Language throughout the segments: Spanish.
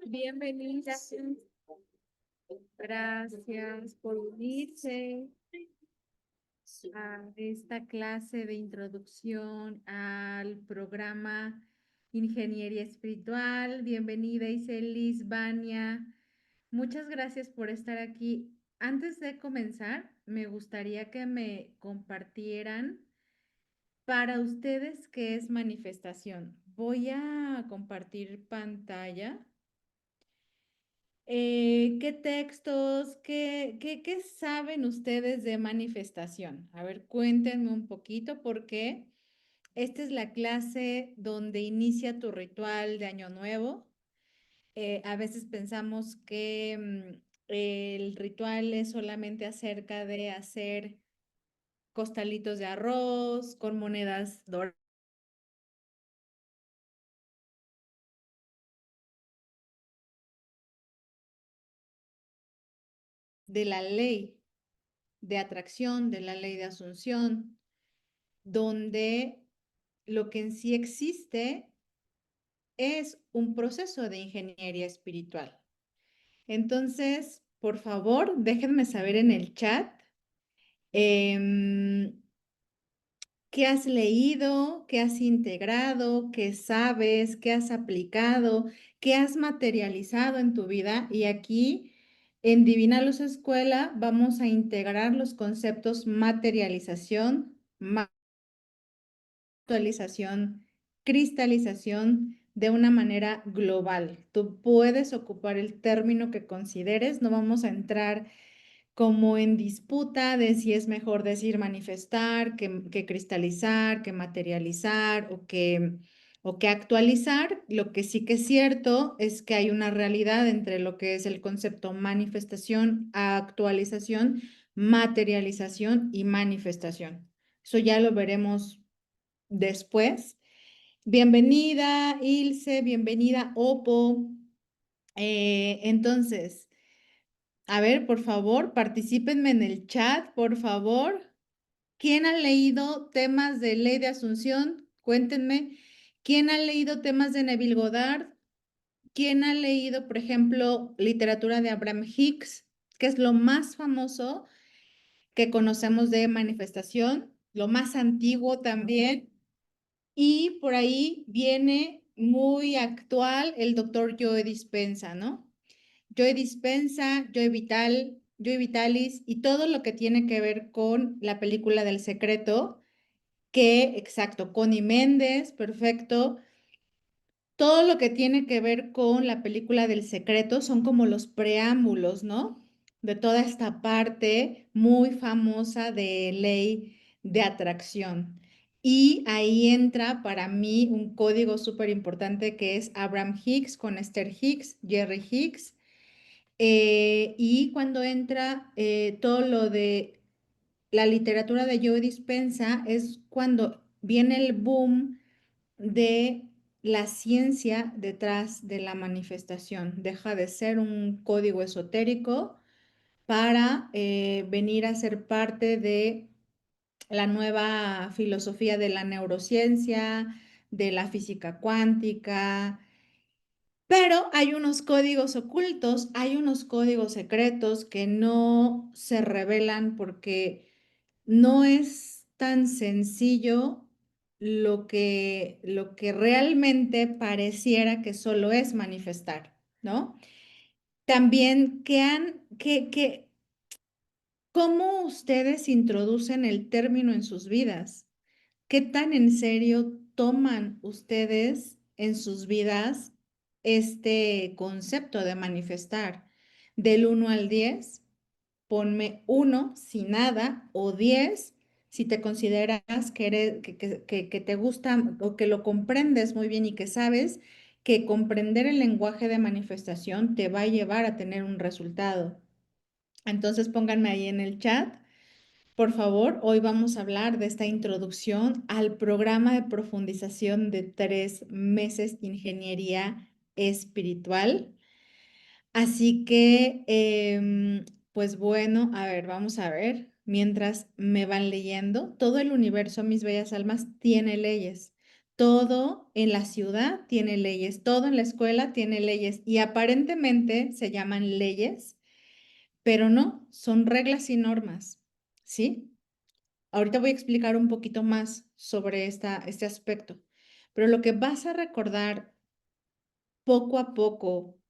Bienvenidas. Gracias por unirse a esta clase de introducción al programa Ingeniería Espiritual. Bienvenida Iselis, Vania. Muchas gracias por estar aquí. Antes de comenzar, me gustaría que me compartieran para ustedes qué es manifestación. Voy a compartir pantalla. ¿Qué textos, qué saben ustedes de manifestación? A ver, cuéntenme un poquito porque esta es la clase donde inicia tu ritual de Año Nuevo. A veces pensamos que el ritual es solamente acerca de hacer costalitos de arroz con monedas doradas de la ley de atracción, de la ley de asunción, donde lo que en sí existe es un proceso de ingeniería espiritual. Entonces, por favor, déjenme saber en el chat qué has leído, qué has integrado, qué sabes, qué has aplicado, qué has materializado en tu vida. Y aquí en Divina Luz Escuela vamos a integrar los conceptos materialización, actualización, cristalización de una manera global. Tú puedes ocupar el término que consideres, no vamos a entrar como en disputa de si es mejor decir manifestar, que cristalizar, que materializar o que actualizar. Lo que sí que es cierto es que hay una realidad entre lo que es el concepto manifestación, actualización, materialización y manifestación. Eso ya lo veremos después. Bienvenida, Ilse, bienvenida, Opo. Entonces, a ver, por favor, particípenme en el chat, por favor. ¿Quién ha leído temas de Ley de Asunción? Cuéntenme. ¿Quién ha leído temas de Neville Goddard? ¿Quién ha leído, por ejemplo, literatura de Abraham Hicks, que es lo más famoso que conocemos de manifestación, lo más antiguo también? Y por ahí viene muy actual el doctor Joe Dispenza, ¿no? Joe Dispenza, Joe Vitalis y todo lo que tiene que ver con la película del secreto, que, exacto, Connie Méndez, perfecto. Todo lo que tiene que ver con la película del secreto son como los preámbulos, ¿no? De toda esta parte muy famosa de ley de atracción. Y ahí entra para mí un código súper importante que es Abraham Hicks con Esther Hicks, Jerry Hicks. Y cuando entra todo lo de la literatura de Joe Dispenza es cuando viene el boom de la ciencia detrás de la manifestación. Deja de ser un código esotérico para venir a ser parte de la nueva filosofía de la neurociencia, de la física cuántica. Pero hay unos códigos ocultos, hay unos códigos secretos que no se revelan porque no es tan sencillo lo que realmente pareciera que solo es manifestar, ¿no? También, ¿cómo ustedes introducen el término en sus vidas? ¿Qué tan en serio toman ustedes en sus vidas este concepto de manifestar? Del 1 al 10, ponme 1 si nada o 10 si te consideras que te gusta o que lo comprendes muy bien y que sabes que comprender el lenguaje de manifestación te va a llevar a tener un resultado. Entonces pónganme ahí en el chat. Por favor, hoy vamos a hablar de esta introducción al programa de profundización de 3 meses de ingeniería espiritual. Así que, pues bueno, a ver, vamos a ver, mientras me van leyendo, todo el universo, mis bellas almas, tiene leyes. todo en la ciudad tiene leyes, todo en la escuela tiene leyes y aparentemente se llaman leyes, pero no, son reglas y normas, ¿sí? Ahorita voy a explicar un poquito más sobre este aspecto, pero lo que vas a recordar poco a poco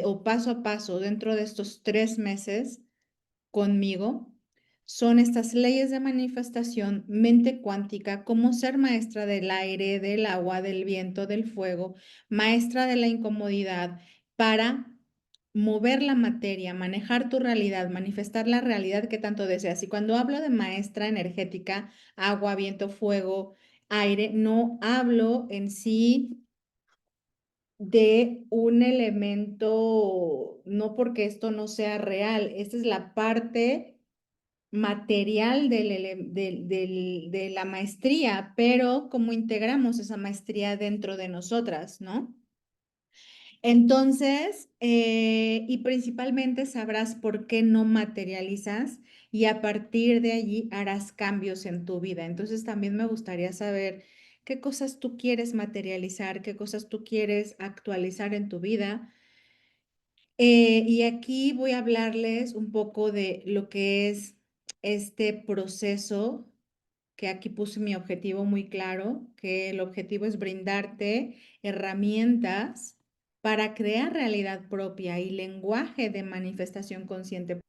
o paso a paso dentro de estos 3 meses conmigo son estas leyes de manifestación, mente cuántica, cómo ser maestra del aire, del agua, del viento, del fuego, maestra de la incomodidad para mover la materia, manejar tu realidad, manifestar la realidad que tanto deseas. Y cuando hablo de maestra energética, agua, viento, fuego, aire, no hablo en sí de un elemento, no porque esto no sea real, esta es la parte material de la maestría, pero cómo integramos esa maestría dentro de nosotras, ¿no? Entonces, y principalmente sabrás por qué no materializas y a partir de allí harás cambios en tu vida. Entonces, también me gustaría saber qué cosas tú quieres materializar, qué cosas tú quieres actualizar en tu vida. Y aquí voy a hablarles un poco de lo que es este proceso, que aquí puse mi objetivo muy claro, que el objetivo es brindarte herramientas para crear realidad propia y lenguaje de manifestación consciente.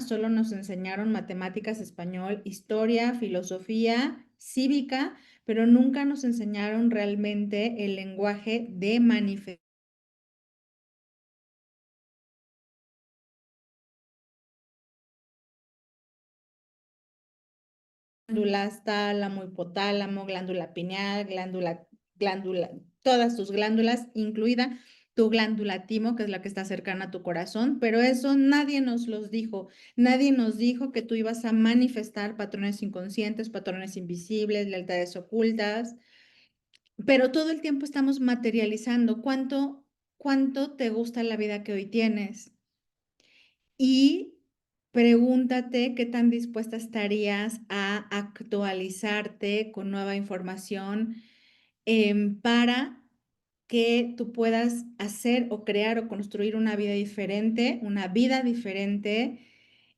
Solo nos enseñaron matemáticas, español, historia, filosofía, cívica, pero nunca nos enseñaron realmente el lenguaje de manifestación. Glándulas, tálamo, hipotálamo, glándula pineal, glándula, todas tus glándulas, incluida tu glándula timo, que es la que está cercana a tu corazón, pero eso nadie nos los dijo. Nadie nos dijo que tú ibas a manifestar patrones inconscientes, patrones invisibles, lealtades ocultas, pero todo el tiempo estamos materializando cuánto te gusta la vida que hoy tienes. Y pregúntate qué tan dispuesta estarías a actualizarte con nueva información para que tú puedas hacer o crear o construir una vida diferente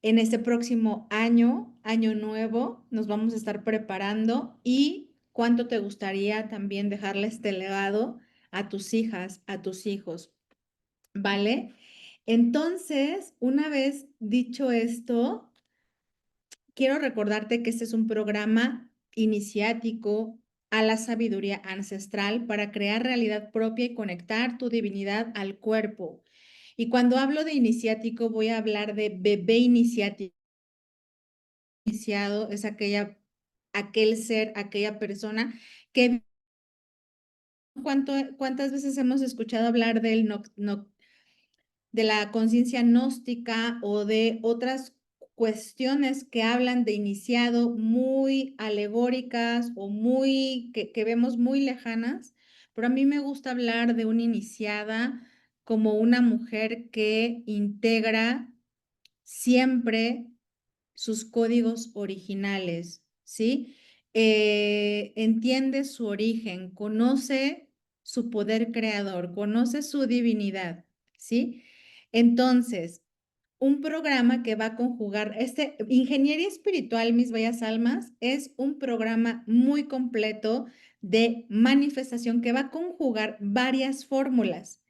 en este próximo año, año nuevo. Nos vamos a estar preparando y cuánto te gustaría también dejarle este legado a tus hijas, a tus hijos. ¿Vale? Entonces, una vez dicho esto, quiero recordarte que este es un programa iniciático a la sabiduría ancestral para crear realidad propia y conectar tu divinidad al cuerpo. Y cuando hablo de iniciático, voy a hablar de bebé iniciático. Iniciado es aquel ser, aquella persona que ¿cuántas veces hemos escuchado hablar del de la conciencia gnóstica o de otras cuestiones que hablan de iniciado muy alegóricas o muy que vemos muy lejanas, pero a mí me gusta hablar de una iniciada como una mujer que integra siempre sus códigos originales, ¿sí? Entiende su origen, conoce su poder creador, conoce su divinidad, ¿sí? Entonces, un programa que va a conjugar, Ingeniería Espiritual, mis bellas almas, es un programa muy completo de manifestación que va a conjugar varias fórmulas.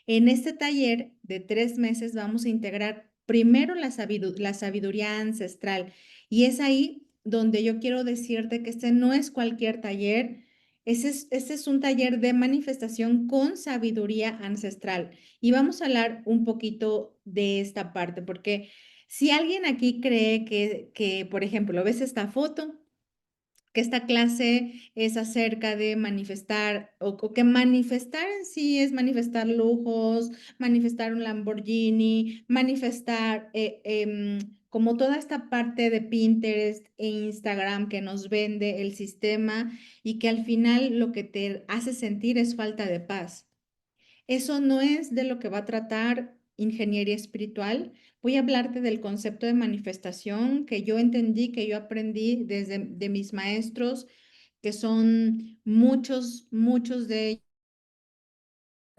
En este taller de 3 meses vamos a integrar primero la sabiduría ancestral y es ahí donde yo quiero decirte que este no es cualquier taller, este es un taller de manifestación con sabiduría ancestral. Y vamos a hablar un poquito de esta parte, porque si alguien aquí cree por ejemplo, ves esta foto, que esta clase es acerca de manifestar o que manifestar en sí es manifestar lujos, manifestar un Lamborghini, manifestar como toda esta parte de Pinterest e Instagram que nos vende el sistema y que al final lo que te hace sentir es falta de paz. Eso no es de lo que va a tratar ingeniería espiritual. Voy a hablarte del concepto de manifestación que yo entendí, que yo aprendí desde de mis maestros que son muchos de ellos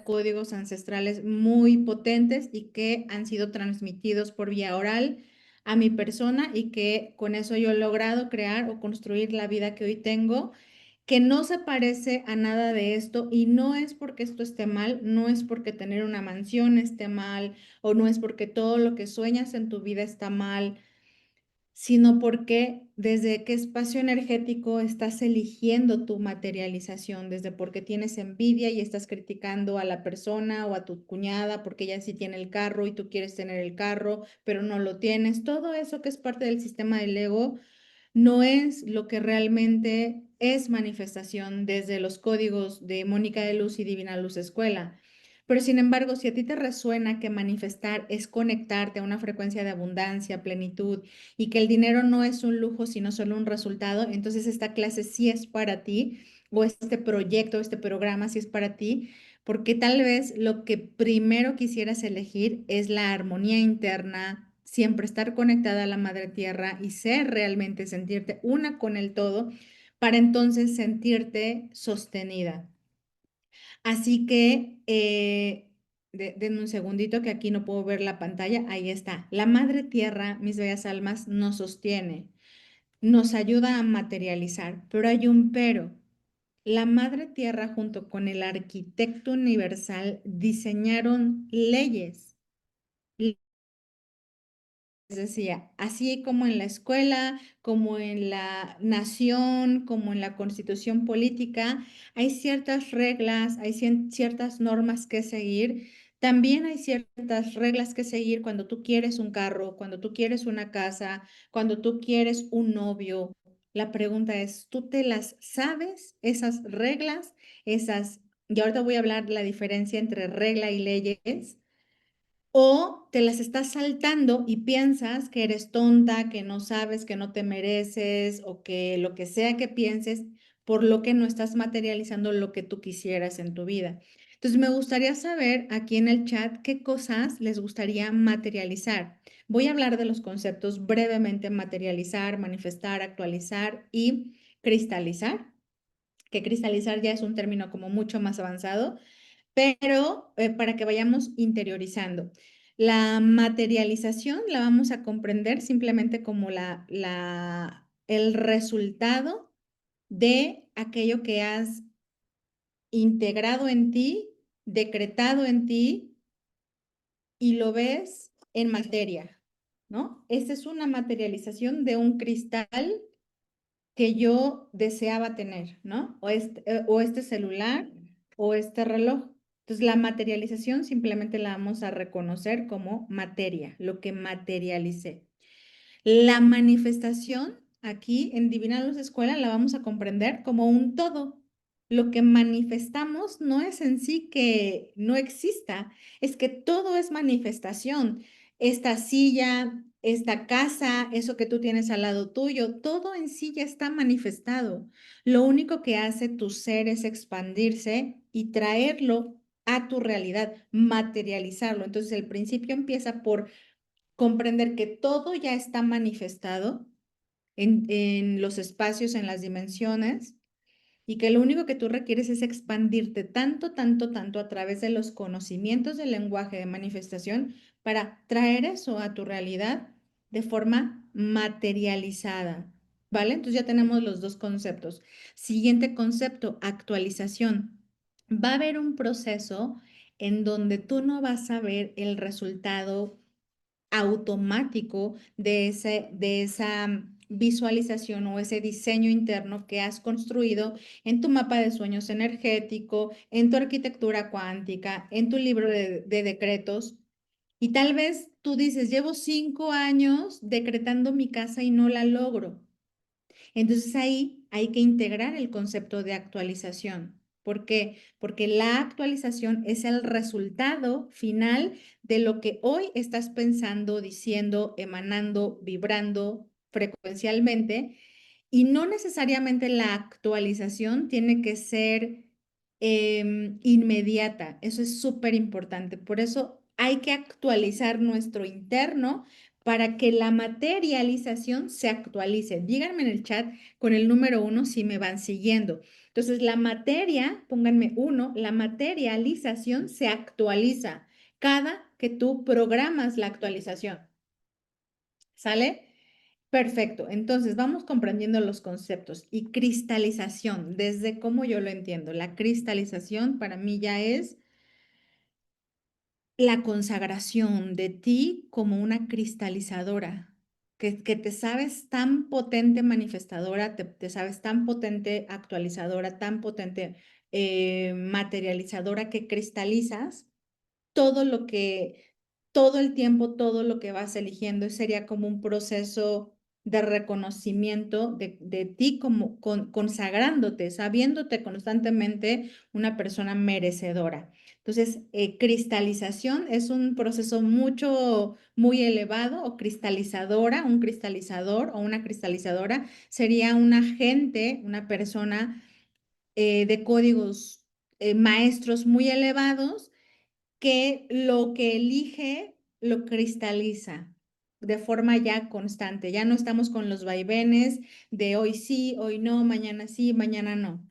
códigos ancestrales muy potentes y que han sido transmitidos por vía oral a mi persona y que con eso yo he logrado crear o construir la vida que hoy tengo, que no se parece a nada de esto y no es porque esto esté mal, no es porque tener una mansión esté mal o no es porque todo lo que sueñas en tu vida está mal, sino porque desde qué espacio energético estás eligiendo tu materialización, desde porque tienes envidia y estás criticando a la persona o a tu cuñada porque ella sí tiene el carro y tú quieres tener el carro, pero no lo tienes. Todo eso que es parte del sistema del ego no es lo que realmente es manifestación desde los códigos de Mónica de Luz y Divina Luz Escuela. Pero sin embargo, si a ti te resuena que manifestar es conectarte a una frecuencia de abundancia, plenitud y que el dinero no es un lujo, sino solo un resultado, entonces esta clase sí es para ti o este proyecto, este programa sí es para ti, porque tal vez lo que primero quisieras elegir es la armonía interna, siempre estar conectada a la Madre Tierra y ser realmente, sentirte una con el todo, para entonces sentirte sostenida. Así que, denme un segundito que aquí no puedo ver la pantalla. Ahí está. La Madre Tierra, mis bellas almas, nos sostiene, nos ayuda a materializar, pero hay un pero. La Madre Tierra junto con el arquitecto universal diseñaron leyes. Les decía, así como en la escuela, como en la nación, como en la constitución política, hay ciertas reglas, hay ciertas normas que seguir. También hay ciertas reglas que seguir cuando tú quieres un carro, cuando tú quieres una casa, cuando tú quieres un novio. La pregunta es, ¿tú te las sabes, esas reglas, esas? Y ahorita voy a hablar la diferencia entre regla y leyes. O te las estás saltando y piensas que eres tonta, que no sabes, que no te mereces o que lo que sea que pienses, por lo que no estás materializando lo que tú quisieras en tu vida. Entonces, me gustaría saber aquí en el chat qué cosas les gustaría materializar. Voy a hablar de los conceptos brevemente: materializar, manifestar, actualizar y cristalizar, que cristalizar ya es un término como mucho más avanzado, pero para que vayamos interiorizando. La materialización la vamos a comprender simplemente como el resultado de aquello que has integrado en ti, decretado en ti y lo ves en materia, ¿no? Esta es una materialización de un cristal que yo deseaba tener, ¿no? O este celular o este reloj. Entonces, la materialización simplemente la vamos a reconocer como materia, lo que materialicé. La manifestación aquí en Divina Luz Escuela la vamos a comprender como un todo. Lo que manifestamos no es en sí que no exista, es que todo es manifestación. Esta silla, esta casa, eso que tú tienes al lado tuyo, todo en sí ya está manifestado. Lo único que hace tu ser es expandirse y traerlo a tu realidad, materializarlo. Entonces el principio empieza por comprender que todo ya está manifestado en los espacios, en las dimensiones, y que lo único que tú requieres es expandirte tanto a través de los conocimientos del lenguaje de manifestación para traer eso a tu realidad de forma materializada, ¿vale? Entonces ya tenemos los dos conceptos. Siguiente concepto, actualización. Va a haber un proceso en donde tú no vas a ver el resultado automático de esa visualización o ese diseño interno que has construido en tu mapa de sueños energético, en tu arquitectura cuántica, en tu libro de decretos. Y tal vez tú dices, llevo 5 años decretando mi casa y no la logro. Entonces ahí hay que integrar el concepto de actualización. ¿Por qué? Porque la actualización es el resultado final de lo que hoy estás pensando, diciendo, emanando, vibrando frecuencialmente. Y no necesariamente la actualización tiene que ser inmediata. Eso es súper importante. Por eso hay que actualizar nuestro interno para que la materialización se actualice. Díganme en el chat con el número 1 si me van siguiendo. Entonces, la materia, pónganme 1, la materialización se actualiza cada que tú programas la actualización. ¿Sale? Perfecto. Entonces, vamos comprendiendo los conceptos. Y cristalización, desde cómo yo lo entiendo. La cristalización para mí ya es la consagración de ti como una cristalizadora, que te sabes tan potente manifestadora, te sabes tan potente actualizadora, tan potente materializadora que cristalizas todo lo que, todo el tiempo, todo lo que vas eligiendo sería como un proceso de reconocimiento de ti como consagrándote, sabiéndote constantemente una persona merecedora. Entonces, cristalización es un proceso muy elevado o cristalizadora, un cristalizador o una cristalizadora sería un agente, una persona de códigos maestros muy elevados que lo que elige lo cristaliza de forma ya constante. Ya no estamos con los vaivenes de hoy sí, hoy no, sí, mañana no.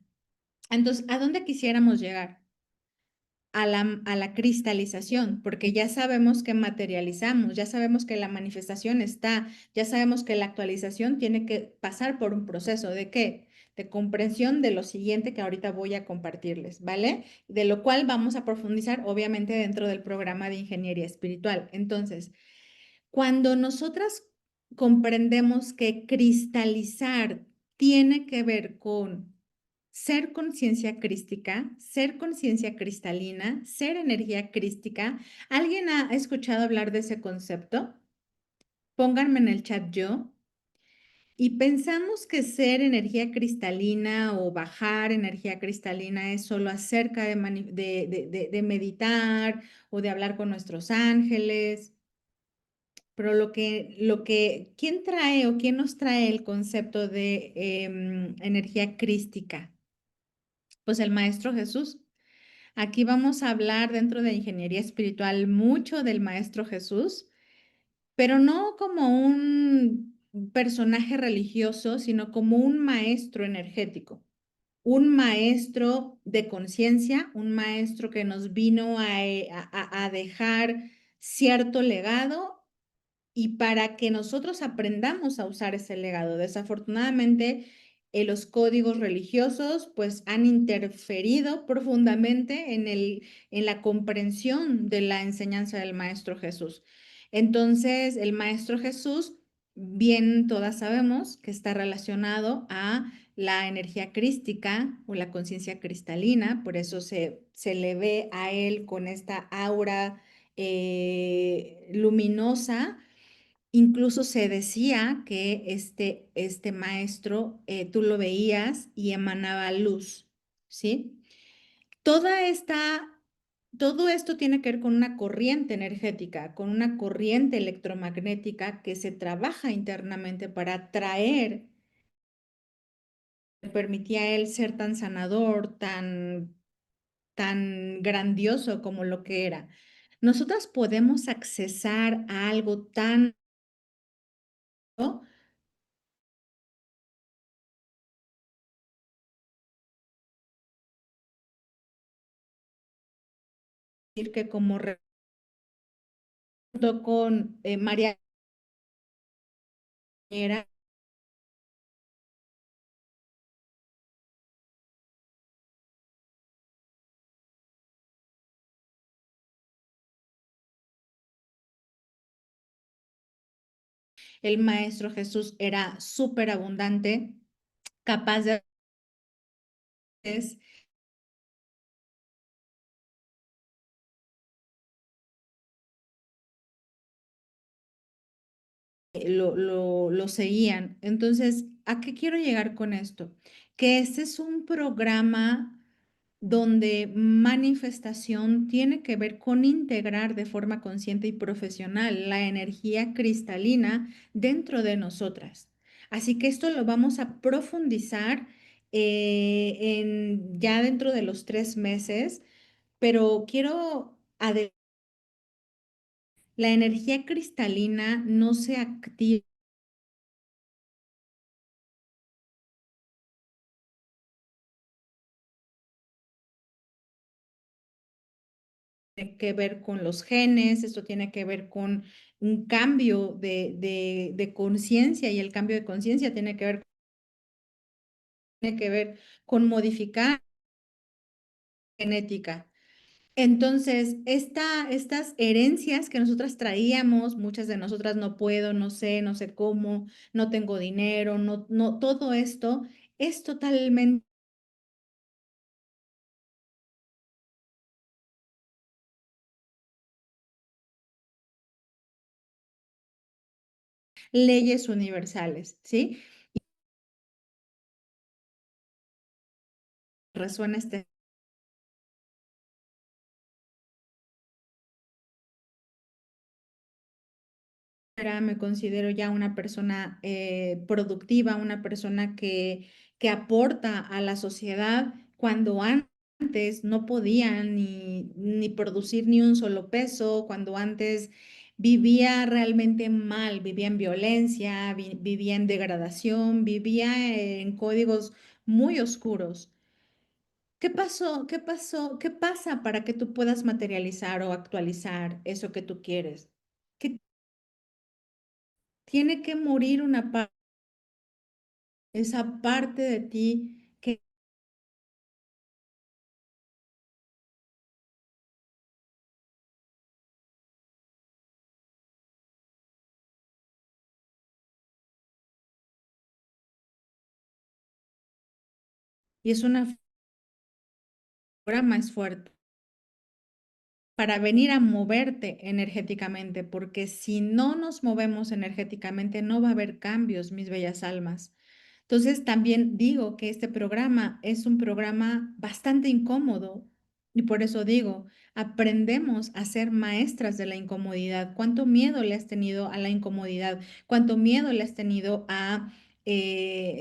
Entonces, ¿a dónde quisiéramos llegar? A la cristalización, porque ya sabemos que materializamos, ya sabemos que la manifestación está, ya sabemos que la actualización tiene que pasar por un proceso de qué? De comprensión de lo siguiente que ahorita voy a compartirles, ¿vale? De lo cual vamos a profundizar, obviamente, dentro del programa de ingeniería espiritual. Entonces, cuando nosotras comprendemos que cristalizar tiene que ver con ser conciencia crística, ser conciencia cristalina, ser energía crística. ¿Alguien ha escuchado hablar de ese concepto? Pónganme en el chat yo. Y pensamos que ser energía cristalina o bajar energía cristalina es solo acerca de meditar o de hablar con nuestros ángeles. Pero ¿quién trae o quién nos trae el concepto de energía crística? Pues el Maestro Jesús. Aquí vamos a hablar dentro de ingeniería espiritual mucho del Maestro Jesús, pero no como un personaje religioso, sino como un maestro energético, un maestro de conciencia, un maestro que nos vino a dejar cierto legado y para que nosotros aprendamos a usar ese legado. Desafortunadamente, los códigos religiosos pues han interferido profundamente en la comprensión de la enseñanza del Maestro Jesús. Entonces, el Maestro Jesús, bien todas sabemos que está relacionado a la energía crística o la conciencia cristalina, por eso se le ve a él con esta aura luminosa. Incluso se decía que este maestro, tú lo veías y emanaba luz, ¿sí? Toda esta, todo esto tiene que ver con una corriente energética, con una corriente electromagnética que se trabaja internamente para atraer, le permitía a él ser tan sanador, tan grandioso como lo que era. Nosotras podemos accesar a algo tan, ¿no? Que como con María era, el Maestro Jesús era súper abundante, capaz de lo seguían. Entonces, ¿a qué quiero llegar con esto? Que este es un programa donde manifestación tiene que ver con integrar de forma consciente y profesional la energía cristalina dentro de nosotras. Así que esto lo vamos a profundizar ya dentro de los 3 meses, pero quiero La energía cristalina no se activa, tiene que ver con los genes, esto tiene que ver con un cambio de conciencia y el cambio de conciencia tiene que ver con modificar genética. Entonces, estas herencias que nosotras traíamos, muchas de nosotras no puedo, no sé, no sé cómo, no tengo dinero, todo esto es totalmente leyes universales, ¿sí? Resuena este me considero ya una persona productiva, una persona que aporta a la sociedad cuando antes no podía ni producir ni un solo peso, cuando antes vivía realmente mal, vivía en violencia, vivía en degradación, vivía en códigos muy oscuros. ¿Qué pasó? ¿Qué pasó? ¿Qué pasa para que tú puedas materializar o actualizar eso que tú quieres? Que tiene que morir una parte, esa parte de ti que y es una figura más fuerte para venir a moverte energéticamente, porque si no nos movemos energéticamente no va a haber cambios, mis bellas almas. Entonces, también digo que este programa es un programa bastante incómodo y por eso digo, aprendemos a ser maestras de la incomodidad. ¿Cuánto miedo le has tenido a la incomodidad? ¿Cuánto miedo le has tenido a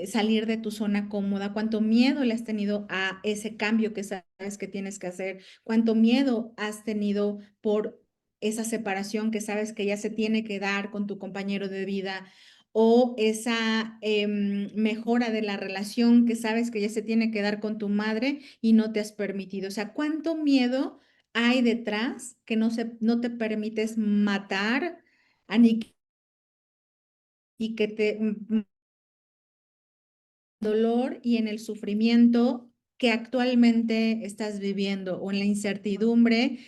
salir de tu zona cómoda? ¿Cuánto miedo le has tenido a ese cambio que sabes que tienes que hacer? ¿Cuánto miedo has tenido por esa separación que sabes que ya se tiene que dar con tu compañero de vida? O esa mejora de la relación que sabes que ya se tiene que dar con tu madre y no te has permitido. O sea, ¿cuánto miedo hay detrás que no te permites matar, aniquilar y que te dolor y en el sufrimiento que actualmente estás viviendo o en la incertidumbre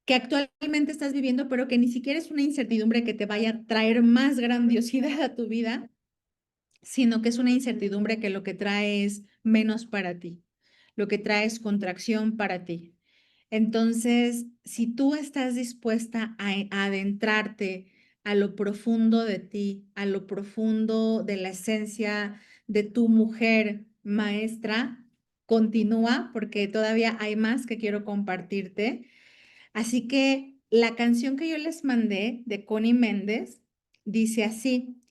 que actualmente estás viviendo, pero que ni siquiera es una incertidumbre que te vaya a traer más grandiosidad a tu vida, sino que es una incertidumbre que lo que trae es menos para ti, lo que trae es contracción para ti. Entonces, si tú estás dispuesta a adentrarte a lo profundo de ti, a lo profundo de la esencia de tu mujer maestra, continúa porque todavía hay más que quiero compartirte. Así que la canción que yo les mandé de Connie Méndez dice así,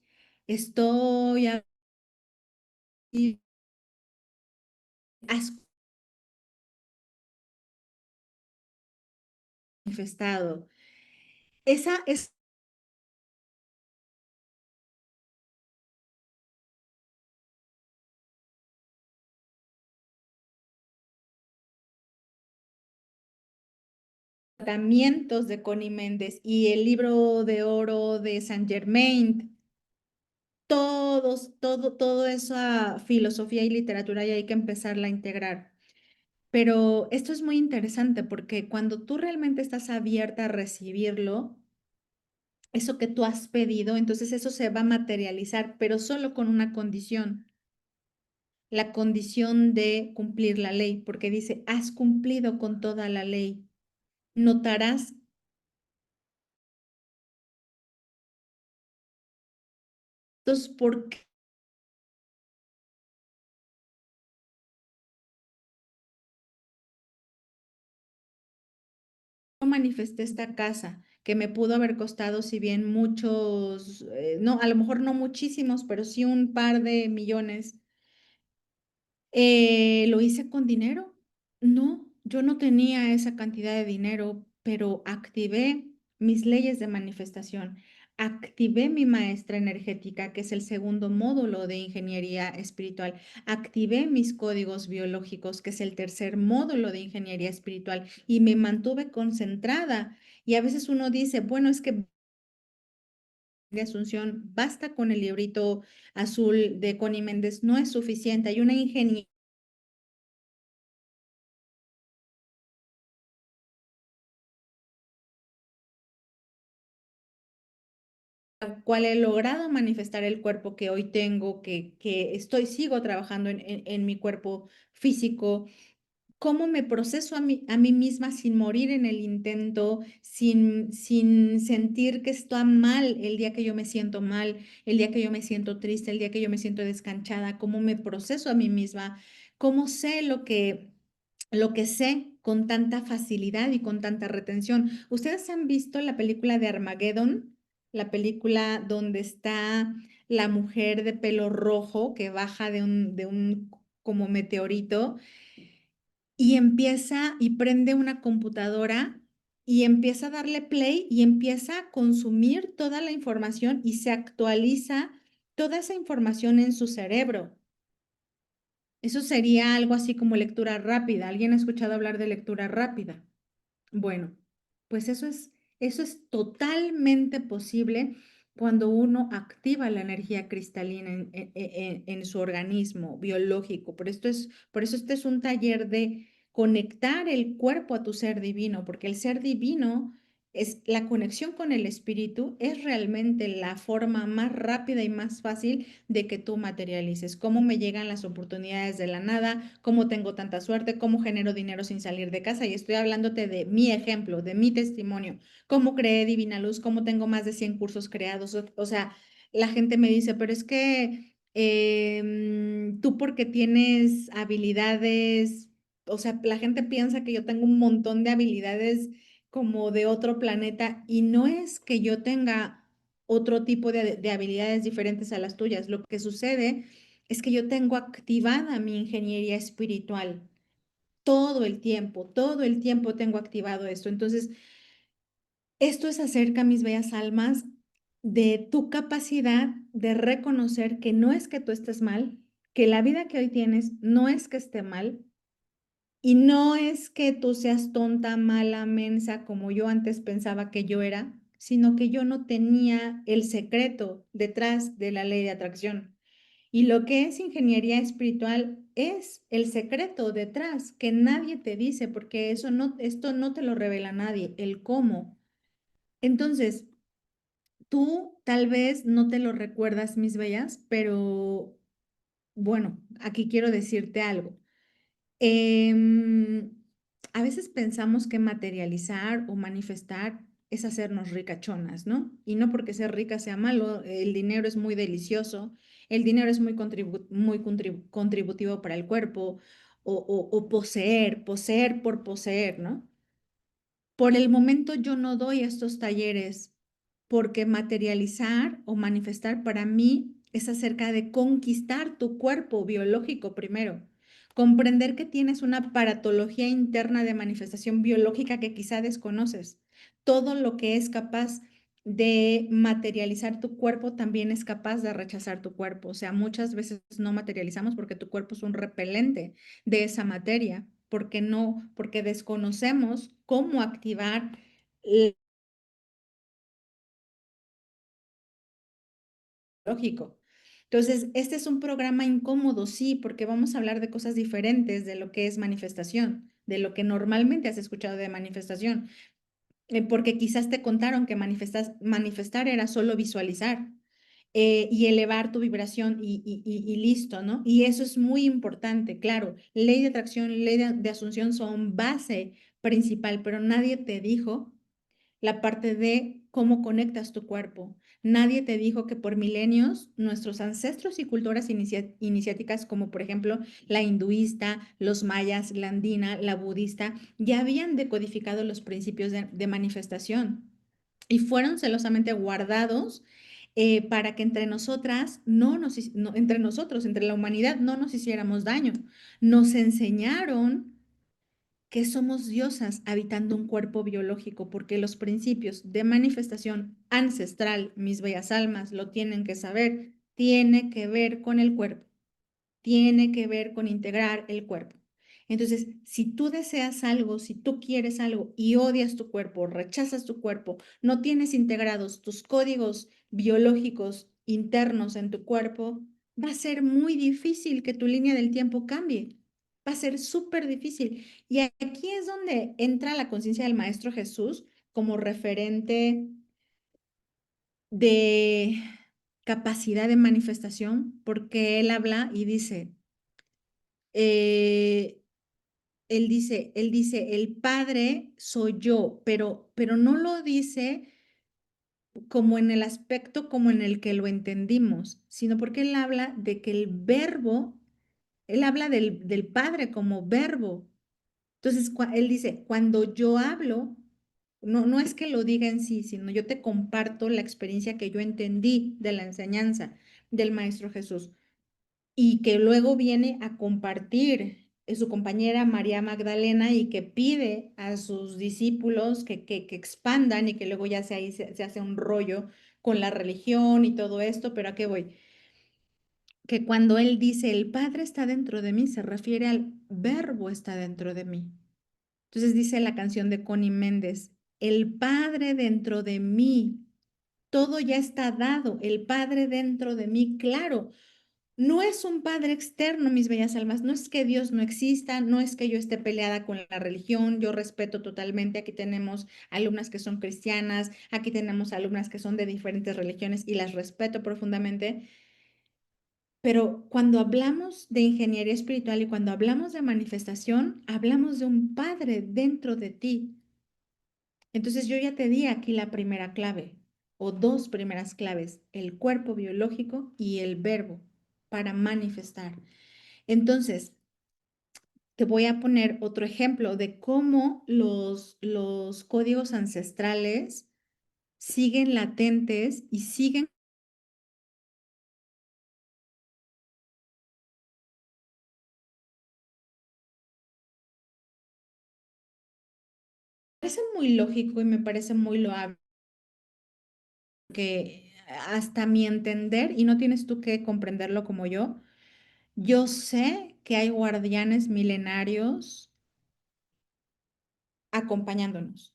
estoy aquí, has manifestado. Esa es tratamientos de Connie Méndez y el libro de oro de Saint Germain, toda esa filosofía y literatura y hay que empezarla a integrar. Pero esto es muy interesante porque cuando tú realmente estás abierta a recibirlo, eso que tú has pedido, entonces eso se va a materializar, pero solo con una condición, la condición de cumplir la ley, porque dice, has cumplido con toda la ley. Notarás, entonces, ¿por qué no manifesté esta casa? Que me pudo haber costado, si bien muchos, no, a lo mejor no muchísimos, pero sí un par de millones. ¿Lo hice con dinero? No, yo no tenía esa cantidad de dinero, pero activé mis leyes de manifestación, activé mi maestra energética, que es el segundo módulo de ingeniería espiritual, activé mis códigos biológicos, que es el tercer módulo de ingeniería espiritual, y me mantuve concentrada. Y a veces uno dice, bueno, es que de Asunción, basta con el librito azul de Connie Méndez, no es suficiente, hay una ingeniería cual he logrado manifestar el cuerpo que hoy tengo, que estoy, sigo trabajando en mi cuerpo físico, cómo me proceso a mí misma sin morir en el intento, sin sentir que está mal el día que yo me siento mal, el día que yo me siento triste, el día que yo me siento descanchada, cómo me proceso a mí misma, cómo sé lo que sé con tanta facilidad y con tanta retención. ¿Ustedes han visto la película de Armageddon? La película donde está la mujer de pelo rojo que baja de un como meteorito y empieza y prende una computadora y empieza a darle play y empieza a consumir toda la información y se actualiza toda esa información en su cerebro. Eso sería algo así como lectura rápida. ¿Alguien ha escuchado hablar de lectura rápida? Bueno, pues eso es totalmente posible cuando uno activa la energía cristalina en su organismo biológico. Por eso este es un taller de conectar el cuerpo a tu ser divino, porque el ser divino es la conexión con el espíritu, es realmente la forma más rápida y más fácil de que tú materialices. Cómo me llegan las oportunidades de la nada, cómo tengo tanta suerte, cómo genero dinero sin salir de casa. Y estoy hablándote de mi ejemplo, de mi testimonio, cómo creé Divina Luz, cómo tengo más de 100 cursos creados. O sea, la gente me dice, pero es que tú porque tienes habilidades, o sea, la gente piensa que yo tengo un montón de habilidades como de otro planeta y no es que yo tenga otro tipo de habilidades diferentes a las tuyas. Lo que sucede es que yo tengo activada mi ingeniería espiritual todo el tiempo tengo activado esto. Entonces, esto es acerca, mis bellas almas, de tu capacidad de reconocer que no es que tú estés mal, que la vida que hoy tienes no es que esté mal, y no es que tú seas tonta, mala, mensa, como yo antes pensaba que yo era, sino que yo no tenía el secreto detrás de la ley de atracción. Y lo que es ingeniería espiritual es el secreto detrás que nadie te dice, porque eso no, esto no te lo revela nadie, el cómo. Entonces, tú tal vez no te lo recuerdas, mis bellas, pero bueno, aquí quiero decirte algo. Em, a veces pensamos que materializar o manifestar es hacernos ricachonas, ¿no? Y no porque ser rica sea malo, el dinero es muy delicioso, el dinero es contributivo para el cuerpo, o poseer por poseer, ¿no? Por el momento yo no doy estos talleres porque materializar o manifestar para mí es acerca de conquistar tu cuerpo biológico primero, comprender que tienes una paratología interna de manifestación biológica que quizá desconoces. Todo lo que es capaz de materializar tu cuerpo también es capaz de rechazar tu cuerpo. O sea, muchas veces no materializamos porque tu cuerpo es un repelente de esa materia, porque no, porque desconocemos cómo activar lógico. Entonces, este es un programa incómodo, sí, porque vamos a hablar de cosas diferentes de lo que es manifestación, de lo que normalmente has escuchado de manifestación, porque quizás te contaron que manifestar era solo visualizar y elevar tu vibración y listo, ¿no? Y eso es muy importante, claro. Ley de atracción, ley de asunción son base principal, pero nadie te dijo la parte de cómo conectas tu cuerpo. Nadie te dijo que por milenios nuestros ancestros y culturas iniciáticas, como por ejemplo la hinduista, los mayas, la andina, la budista, ya habían decodificado los principios de manifestación y fueron celosamente guardados para que entre nosotras entre nosotros, entre la humanidad, no nos hiciéramos daño. Nos enseñaron que somos diosas habitando un cuerpo biológico, porque los principios de manifestación ancestral, mis bellas almas, lo tienen que saber, tiene que ver con el cuerpo, tiene que ver con integrar el cuerpo. Entonces, si tú deseas algo, si tú quieres algo y odias tu cuerpo, rechazas tu cuerpo, no tienes integrados tus códigos biológicos internos en tu cuerpo, va a ser muy difícil que tu línea del tiempo cambie. Va a ser súper difícil. Y aquí es donde entra la conciencia del Maestro Jesús como referente de capacidad de manifestación, porque él habla y dice, eh, el padre soy yo, pero no lo dice como en el aspecto como en el que lo entendimos, sino porque él habla de que el verbo, él habla del padre como verbo. Entonces, él dice, cuando yo hablo, no es que lo diga en sí, sino yo te comparto la experiencia que yo entendí de la enseñanza del Maestro Jesús y que luego viene a compartir su compañera María Magdalena y que pide a sus discípulos que expandan y que luego ya se hace un rollo con la religión y todo esto, pero ¿a qué voy? Que cuando él dice el Padre está dentro de mí, se refiere al verbo está dentro de mí. Entonces dice la canción de Connie Méndez, el Padre dentro de mí, todo ya está dado, el Padre dentro de mí, claro. No es un padre externo, mis bellas almas, no es que Dios no exista, no es que yo esté peleada con la religión, yo respeto totalmente, aquí tenemos alumnas que son cristianas, aquí tenemos alumnas que son de diferentes religiones y las respeto profundamente, pero cuando hablamos de ingeniería espiritual y cuando hablamos de manifestación, hablamos de un padre dentro de ti. Entonces yo ya te di aquí la primera clave o dos primeras claves, el cuerpo biológico y el verbo para manifestar. Entonces, te voy a poner otro ejemplo de cómo los códigos ancestrales siguen latentes y siguen. Me parece muy lógico y me parece muy loable que hasta mi entender, y no tienes tú que comprenderlo como yo sé que hay guardianes milenarios acompañándonos,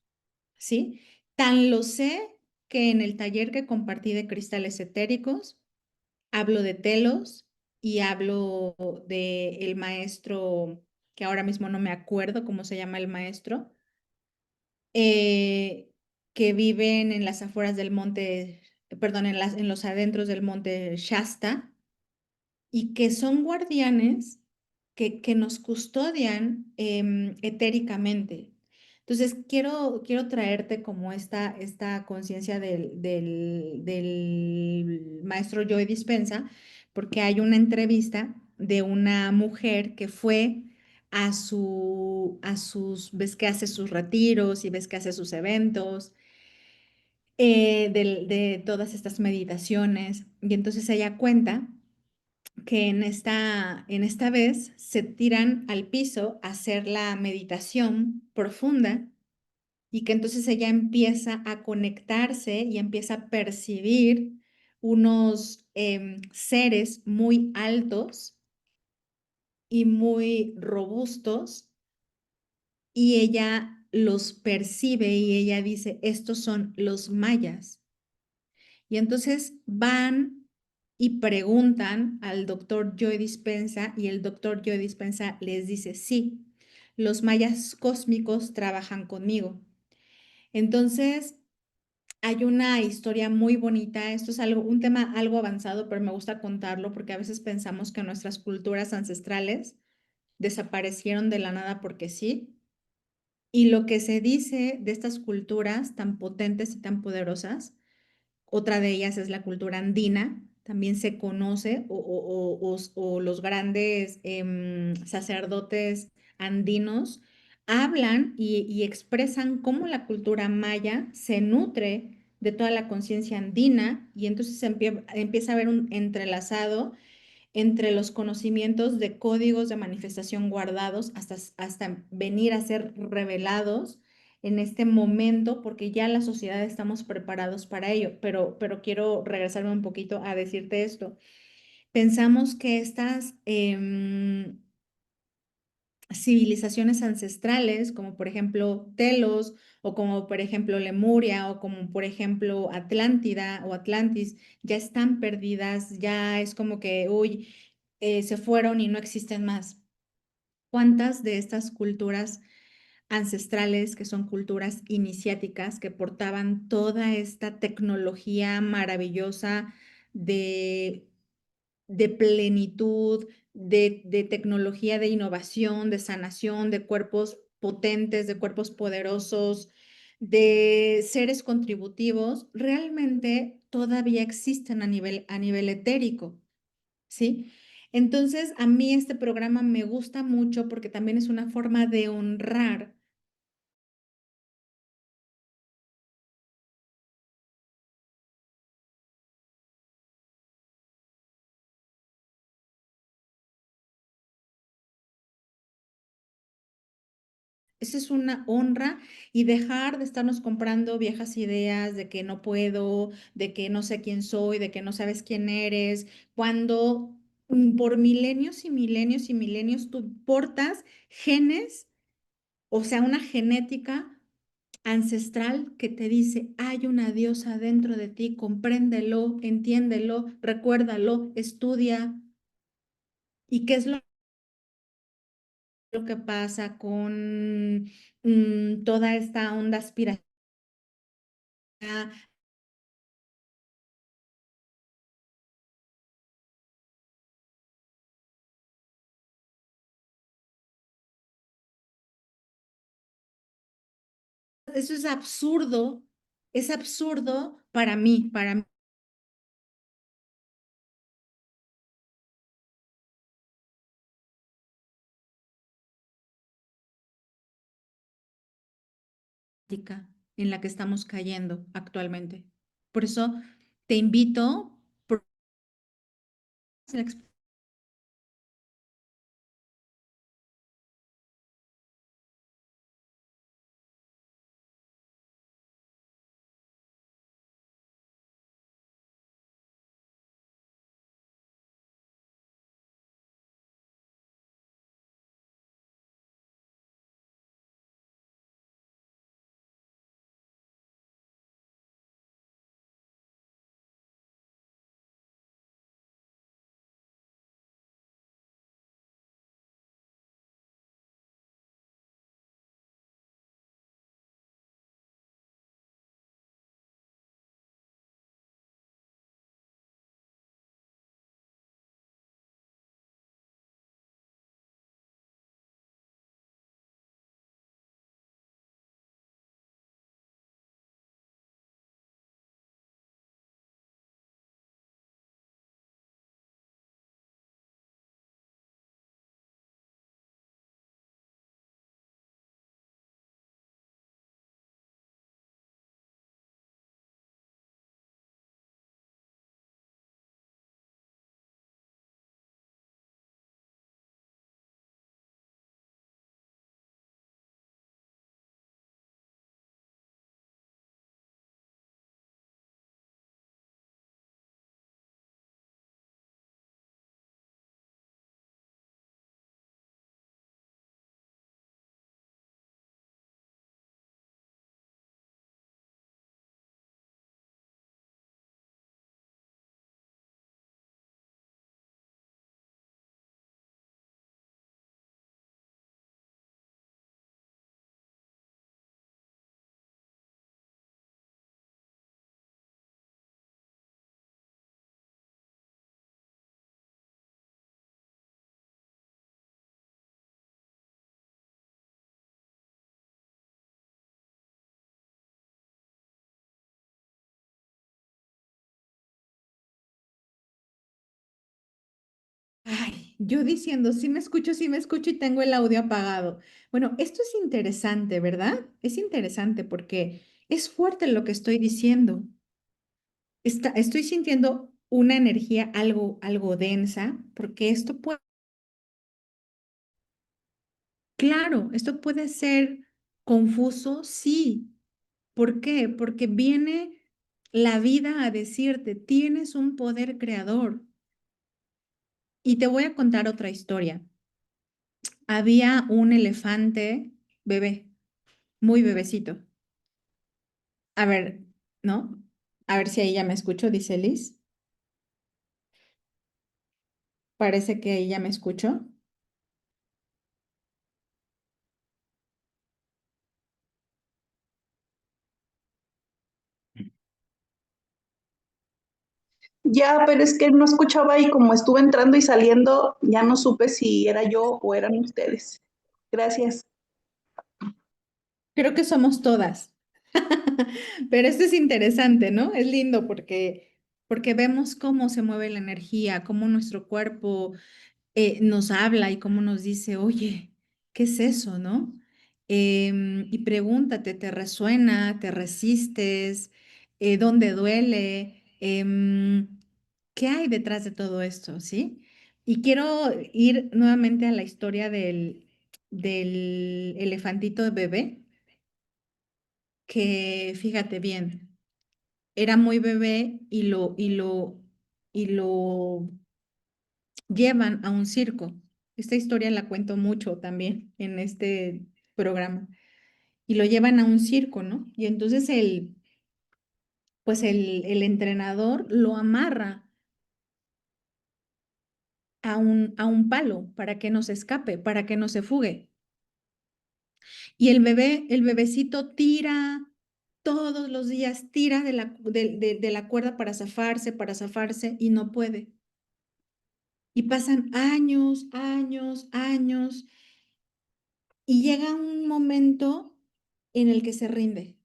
¿sí? Tan lo sé que en el taller que compartí de cristales etéricos, hablo de telos y hablo de el maestro, que ahora mismo no me acuerdo cómo se llama el maestro, eh, que viven en las afueras del monte, perdón, en los adentros del monte Shasta, y que son guardianes que nos custodian etéricamente. Entonces, quiero traerte como esta conciencia del maestro Joe Dispensa, porque hay una entrevista de una mujer que fue ves que hace sus retiros y ves que hace sus eventos, de todas estas meditaciones. Y entonces ella cuenta que en esta vez se tiran al piso a hacer la meditación profunda y que entonces ella empieza a conectarse y empieza a percibir unos seres muy altos y muy robustos y ella los percibe y ella dice, estos son los mayas. Y entonces van y preguntan al doctor Joe Dispensa y el doctor Joe Dispensa les dice, sí, los mayas cósmicos trabajan conmigo. Entonces, hay una historia muy bonita, esto es un tema algo avanzado, pero me gusta contarlo porque a veces pensamos que nuestras culturas ancestrales desaparecieron de la nada porque sí. Y lo que se dice de estas culturas tan potentes y tan poderosas, otra de ellas es la cultura andina, también se conoce, o los grandes sacerdotes andinos hablan y expresan cómo la cultura maya se nutre de toda la conciencia andina y entonces empieza a haber un entrelazado entre los conocimientos de códigos de manifestación guardados hasta venir a ser revelados en este momento, porque ya la sociedad estamos preparados para ello. Pero quiero regresarme un poquito a decirte esto. Pensamos que estas civilizaciones ancestrales, como por ejemplo Telos, o como por ejemplo Lemuria, o como por ejemplo Atlántida o Atlantis, ya están perdidas, ya es como que, uy, se fueron y no existen más. ¿Cuántas de estas culturas ancestrales, que son culturas iniciáticas, que portaban toda esta tecnología maravillosa de plenitud, de tecnología, de innovación, de sanación, de cuerpos potentes, de cuerpos poderosos, de seres contributivos, realmente todavía existen a nivel etérico, ¿sí? Entonces, a mí este programa me gusta mucho porque también es una forma de honrar. Esa es una honra, y dejar de estarnos comprando viejas ideas de que no puedo, de que no sé quién soy, de que no sabes quién eres, cuando por milenios y milenios y milenios tú portas genes, o sea, una genética ancestral que te dice, hay una diosa dentro de ti, compréndelo, entiéndelo, recuérdalo, estudia. ¿Y qué es lo que pasa con toda esta onda aspiracional? Eso es absurdo para mí, en la que estamos cayendo actualmente. Por eso te invito, ay, yo diciendo, sí me escucho y tengo el audio apagado. Bueno, esto es interesante, ¿verdad? Es interesante porque es fuerte lo que estoy diciendo. Estoy sintiendo una energía algo densa, porque esto puede, claro, esto puede ser confuso, sí. ¿Por qué? Porque viene la vida a decirte, tienes un poder creador. Y te voy a contar otra historia. Había un elefante bebé, muy bebecito. A ver, ¿no? A ver si ahí ya me escucho, dice Liz. Parece que ahí ya me escucho. Ya, pero es que no escuchaba y como estuve entrando y saliendo, ya no supe si era yo o eran ustedes. Gracias. Creo que somos todas. Pero esto es interesante, ¿no? Es lindo porque vemos cómo se mueve la energía, cómo nuestro cuerpo nos habla y cómo nos dice, oye, ¿qué es eso, no? Y pregúntate, ¿te resuena? ¿Te resistes? ¿Dónde duele? ¿Qué hay detrás de todo esto, sí? Y quiero ir nuevamente a la historia del elefantito bebé, que fíjate bien, era muy bebé y lo llevan a un circo. Esta historia la cuento mucho también en este programa. Y lo llevan a un circo, ¿no? Y entonces el entrenador lo amarra a un palo para que no se escape, para que no se fugue. Y el bebecito tira todos los días, tira de la cuerda para zafarse y no puede. Y pasan años, años, años, y llega un momento en el que se rinde,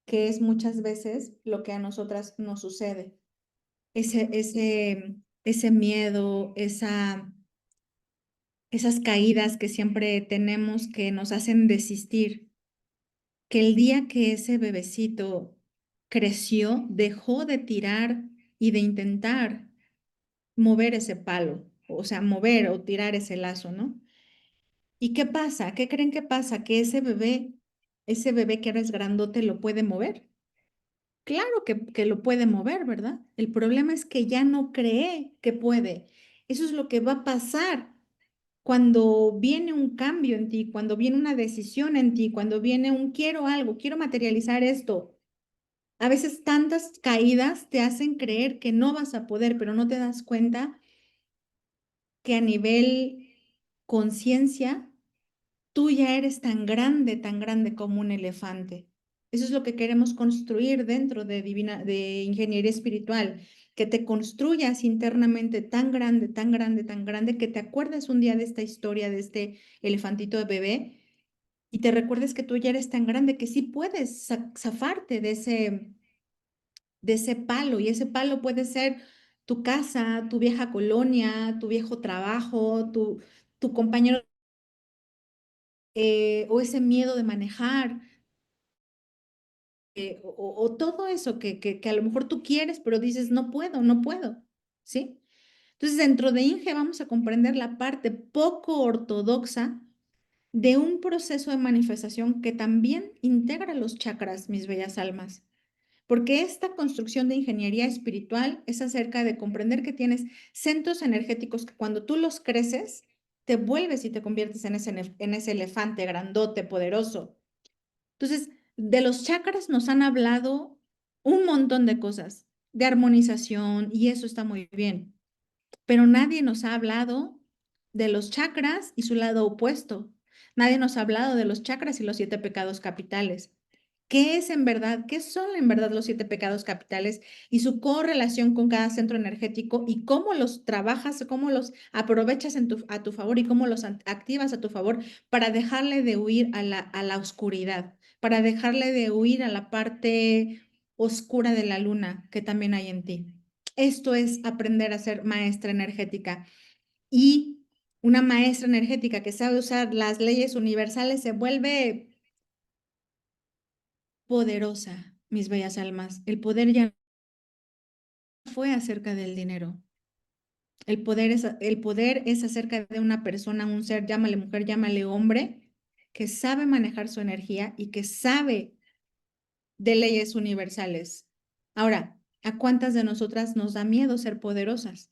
que es muchas veces lo que a nosotras nos sucede. Ese miedo, esas caídas que siempre tenemos que nos hacen desistir, que el día que ese bebecito creció, dejó de tirar y de intentar mover ese palo, o sea, mover o tirar ese lazo, ¿no? ¿Y qué pasa? ¿Qué creen que pasa? Que ese bebé que ahora es grandote, lo puede mover. Claro que lo puede mover, ¿verdad? El problema es que ya no cree que puede. Eso es lo que va a pasar cuando viene un cambio en ti, cuando viene una decisión en ti, cuando viene un quiero algo, quiero materializar esto. A veces tantas caídas te hacen creer que no vas a poder, pero no te das cuenta que a nivel conciencia tú ya eres tan grande como un elefante. Eso es lo que queremos construir dentro de ingeniería espiritual, que te construyas internamente tan grande, tan grande, tan grande, que te acuerdes un día de esta historia de este elefantito de bebé y te recuerdes que tú ya eres tan grande que sí puedes zafarte de ese palo, y ese palo puede ser tu casa, tu vieja colonia, tu viejo trabajo, tu compañero, o ese miedo de manejar, o todo eso que a lo mejor tú quieres, pero dices, no puedo, no puedo, ¿sí? Entonces, dentro de Inge vamos a comprender la parte poco ortodoxa de un proceso de manifestación que también integra los chakras, mis bellas almas. Porque esta construcción de ingeniería espiritual es acerca de comprender que tienes centros energéticos que cuando tú los creces, te vuelves y te conviertes en ese elefante grandote, poderoso. Entonces, de los chakras nos han hablado un montón de cosas, de armonización, y eso está muy bien, pero nadie nos ha hablado de los chakras y su lado opuesto. Nadie nos ha hablado de los chakras y los 7 pecados capitales. ¿Qué es en verdad? ¿Qué son en verdad los 7 pecados capitales y su correlación con cada centro energético y cómo los trabajas, cómo los aprovechas a tu favor y cómo los activas a tu favor para dejarle de huir a la oscuridad, para dejarle de huir a la parte oscura de la luna que también hay en ti? Esto es aprender a ser maestra energética. Y una maestra energética que sabe usar las leyes universales se vuelve poderosa, mis bellas almas. El poder ya no fue acerca del dinero. El poder es acerca de una persona, un ser, llámale mujer, llámale hombre, que sabe manejar su energía y que sabe de leyes universales. Ahora, ¿a cuántas de nosotras nos da miedo ser poderosas?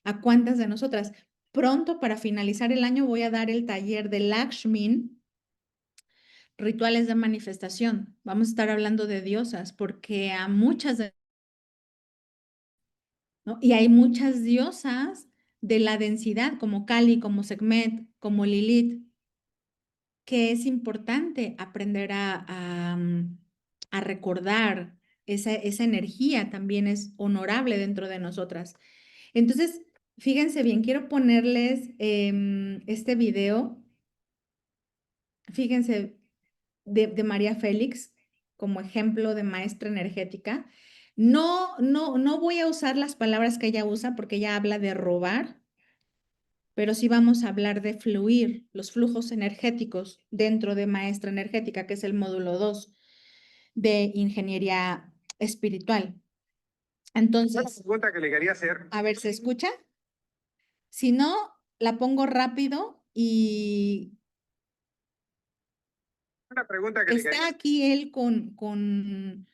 ¿A cuántas de nosotras? Pronto, para finalizar el año, voy a dar el taller de Lakshmi, rituales de manifestación. Vamos a estar hablando de diosas, porque a muchas de, ¿no? Y hay muchas diosas de la densidad, como Kali, como Sekhmet, como Lilith, que es importante aprender a recordar. Esa energía también es honorable dentro de nosotras. Entonces, fíjense bien, quiero ponerles este video, fíjense, de María Félix como ejemplo de maestra energética. No voy a usar las palabras que ella usa porque ella habla de robar, pero sí vamos a hablar de fluir, los flujos energéticos dentro de maestra energética, que es el módulo 2 de ingeniería espiritual. Entonces, una pregunta que le quería hacer. A ver, ¿se escucha? Si no, la pongo rápido y Una pregunta que le está quería aquí él con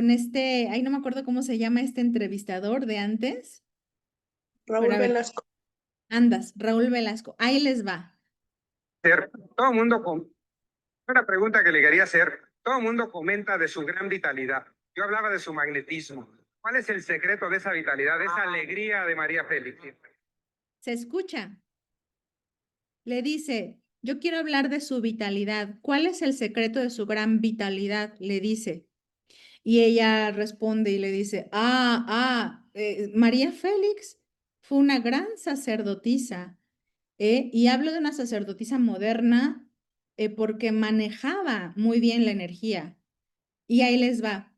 este, ay, no me acuerdo cómo se llama este entrevistador de antes, pero Raúl a ver, Velasco. andas, Raúl Velasco, ahí les va. hacer. Todo el mundo una pregunta que le quería hacer. Todo el mundo comenta de su gran vitalidad. Yo hablaba de su magnetismo. ¿Cuál es el secreto de esa vitalidad, de esa alegría de María Félix? ¿Se escucha? Le dice, yo quiero hablar de su vitalidad. ¿Cuál es el secreto de su gran vitalidad? Le dice. Y ella responde y le dice, María Félix fue una gran sacerdotisa. Y hablo de una sacerdotisa moderna porque manejaba muy bien la energía. Y ahí les va.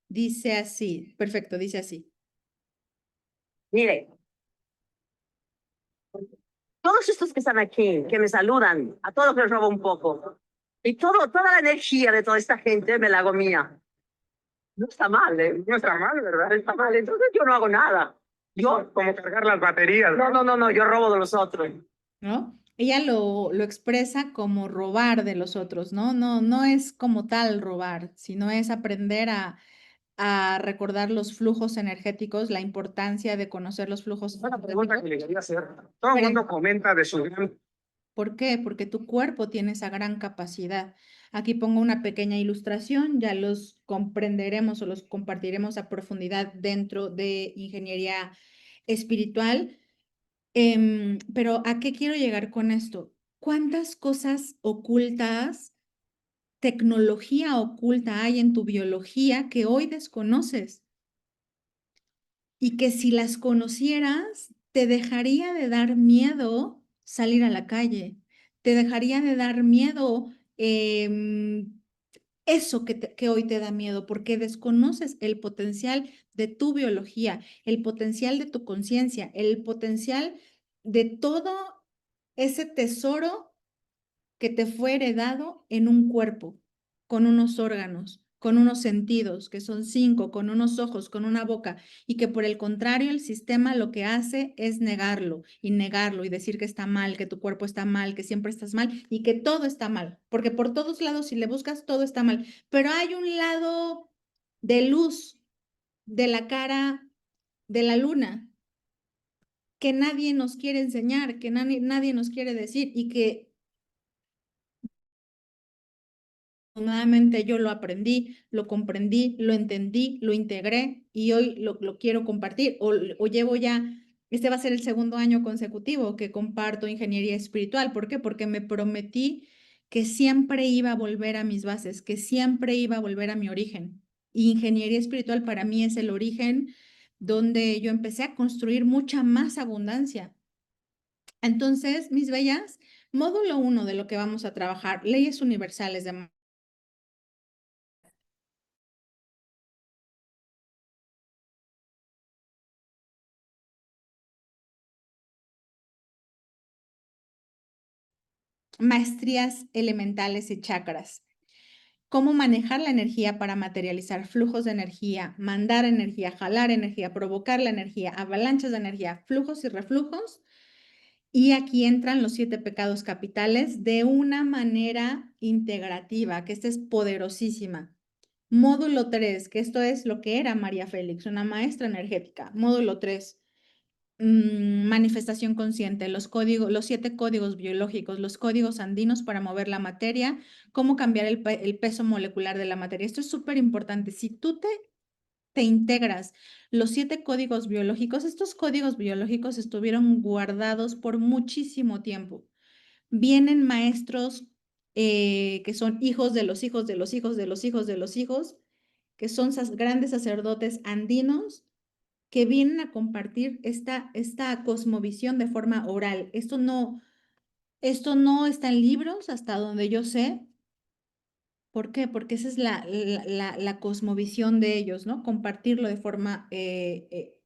Dice así, perfecto, dice así. Mire, todos estos que están aquí, que me saludan, a todos les robo un poco. Y toda la energía de toda esta gente me la hago mía. No está mal, ¿eh? No está mal, ¿verdad? No está mal. Entonces yo no hago nada. Yo, Como cargar las baterías. no, yo robo de los otros. ¿No? Ella lo expresa como robar de los otros, ¿no? No es como tal robar, sino es aprender a recordar los flujos energéticos, la importancia de conocer los flujos Una pregunta que le energéticos. quería hacer. Todo el Esperen, mundo comenta de su gran... ¿por qué? Porque tu cuerpo tiene esa gran capacidad. Aquí pongo una pequeña ilustración, ya los comprenderemos o los compartiremos a profundidad dentro de ingeniería espiritual. Pero ¿a qué quiero llegar con esto? ¿Cuántas cosas ocultas, tecnología oculta hay en tu biología que hoy desconoces? Y que si las conocieras, te dejaría de dar miedo salir a la calle, te dejaría de dar miedo eso que hoy te da miedo, porque desconoces el potencial de tu biología, el potencial de tu conciencia, el potencial de todo ese tesoro que te fue heredado en un cuerpo, con unos órganos, con unos sentidos, que son 5, con unos ojos, con una boca, y que por el contrario el sistema lo que hace es negarlo y decir que está mal, que tu cuerpo está mal, que siempre estás mal y que todo está mal, porque por todos lados si le buscas todo está mal, pero hay un lado de luz de la cara de la luna que nadie nos quiere enseñar, que nadie nos quiere decir y que afortunadamente yo lo aprendí, lo comprendí, lo entendí, lo integré y hoy lo quiero compartir o llevo ya, este va a ser el segundo año consecutivo que comparto ingeniería espiritual. ¿Por qué? Porque me prometí que siempre iba a volver a mis bases, que siempre iba a volver a mi origen. Y ingeniería espiritual para mí es el origen donde yo empecé a construir mucha más abundancia. Entonces, mis bellas, módulo 1 de lo que vamos a trabajar, leyes universales de maestrías elementales y chakras. Cómo manejar la energía para materializar flujos de energía, mandar energía, jalar energía, provocar la energía, avalanchas de energía, flujos y reflujos. Y aquí entran los 7 pecados capitales de una manera integrativa, que esta es poderosísima. Módulo 3, que esto es lo que era María Félix, una maestra energética. Módulo 3, manifestación consciente, los 7 códigos biológicos, los códigos andinos para mover la materia, cómo cambiar el peso molecular de la materia. Esto es súper importante. Si tú te integras los 7 códigos biológicos, estos códigos biológicos estuvieron guardados por muchísimo tiempo. Vienen maestros que son hijos de los hijos de los hijos de los hijos de los hijos, que son grandes sacerdotes andinos que vienen a compartir esta cosmovisión de forma oral. Esto no está en libros, hasta donde yo sé. ¿Por qué? Porque esa es la cosmovisión de ellos, ¿no? Compartirlo de forma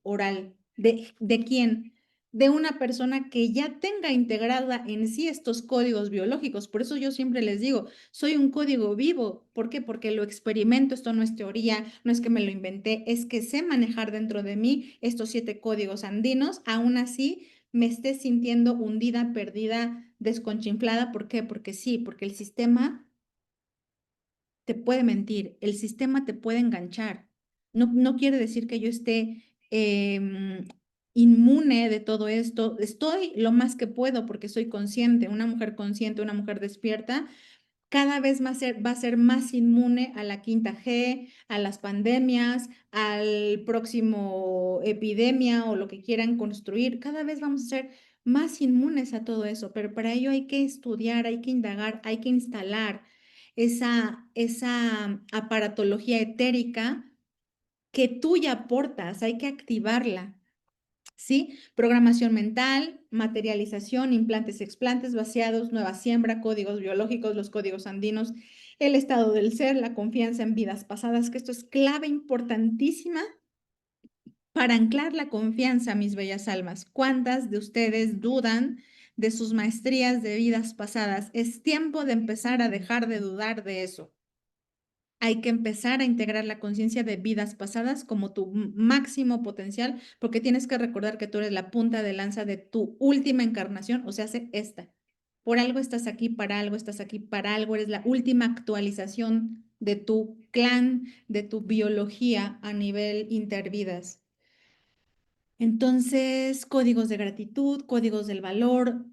oral. ¿De quién? De una persona que ya tenga integrada en sí estos códigos biológicos. Por eso yo siempre les digo, soy un código vivo. ¿Por qué? Porque lo experimento, esto no es teoría, no es que me lo inventé, es que sé manejar dentro de mí estos 7 códigos andinos, aún así me esté sintiendo hundida, perdida, desconchinflada. ¿Por qué? Porque sí, porque el sistema te puede mentir, el sistema te puede enganchar. No quiere decir que yo esté inmune de todo esto. Estoy lo más que puedo porque soy consciente, una mujer despierta, cada vez va a ser más inmune a la quinta G, a las pandemias, al próximo epidemia o lo que quieran construir. Cada vez vamos a ser más inmunes a todo eso, pero para ello hay que estudiar, hay que indagar, hay que instalar esa aparatología etérica que tú ya aportas, hay que activarla. ¿Sí? Programación mental, materialización, implantes, explantes, vaciados, nueva siembra, códigos biológicos, los códigos andinos, el estado del ser, la confianza en vidas pasadas, que esto es clave importantísima para anclar la confianza, mis bellas almas. ¿Cuántas de ustedes dudan de sus maestrías de vidas pasadas? Es tiempo de empezar a dejar de dudar de eso. Hay que empezar a integrar la conciencia de vidas pasadas como tu máximo potencial, porque tienes que recordar que tú eres la punta de lanza de tu última encarnación, o sea, esta. Por algo estás aquí, para algo estás aquí, para algo eres la última actualización de tu clan, de tu biología a nivel intervidas. Entonces, códigos de gratitud, códigos del valor,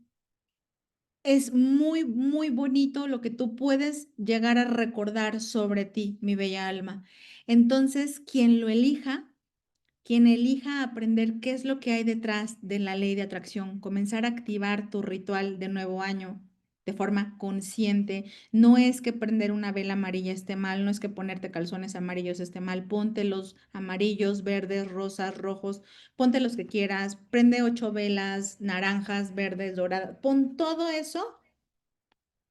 es muy, muy bonito lo que tú puedes llegar a recordar sobre ti, mi bella alma. Entonces, quien elija aprender qué es lo que hay detrás de la ley de atracción, comenzar a activar tu ritual de nuevo año de forma consciente. No es que prender una vela amarilla esté mal, no es que ponerte calzones amarillos esté mal. Ponte los amarillos, verdes, rosas, rojos, ponte los que quieras. Prende 8 velas, naranjas, verdes, doradas. Pon todo eso,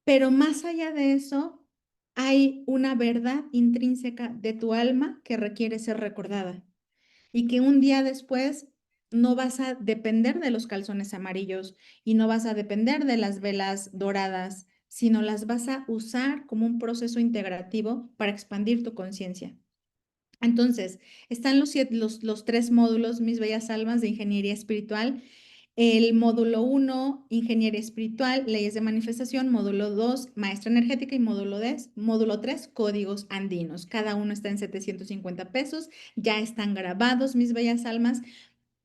pero más allá de eso, hay una verdad intrínseca de tu alma que requiere ser recordada y que un día después no vas a depender de los calzones amarillos y no vas a depender de las velas doradas, sino las vas a usar como un proceso integrativo para expandir tu conciencia. Entonces, están los 3 módulos, mis bellas almas, de ingeniería espiritual. El módulo 1, ingeniería espiritual, leyes de manifestación. Módulo 2, maestra energética. Y módulo 3, códigos andinos. Cada uno está en 750 pesos. Ya están grabados, mis bellas almas.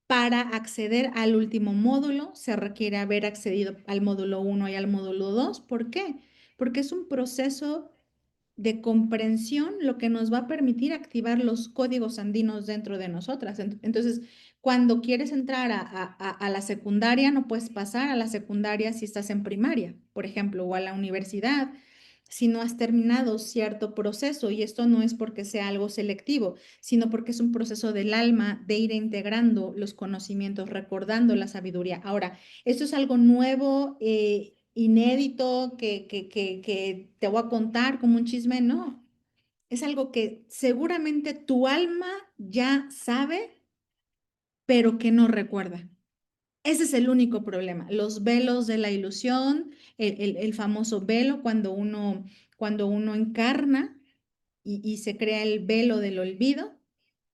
Para acceder al último módulo, se requiere haber accedido al módulo 1 y al módulo 2. ¿Por qué? Porque es un proceso de comprensión lo que nos va a permitir activar los códigos andinos dentro de nosotras. Entonces, cuando quieres entrar a la secundaria, no puedes pasar a la secundaria si estás en primaria, por ejemplo, o a la universidad si no has terminado cierto proceso. Y esto no es porque sea algo selectivo, sino porque es un proceso del alma de ir integrando los conocimientos, recordando la sabiduría. Ahora, esto es algo nuevo, inédito, que te voy a contar como un chisme, no. Es algo que seguramente tu alma ya sabe, pero que no recuerda. Ese es el único problema. Los velos de la ilusión, el famoso velo cuando uno encarna y se crea el velo del olvido.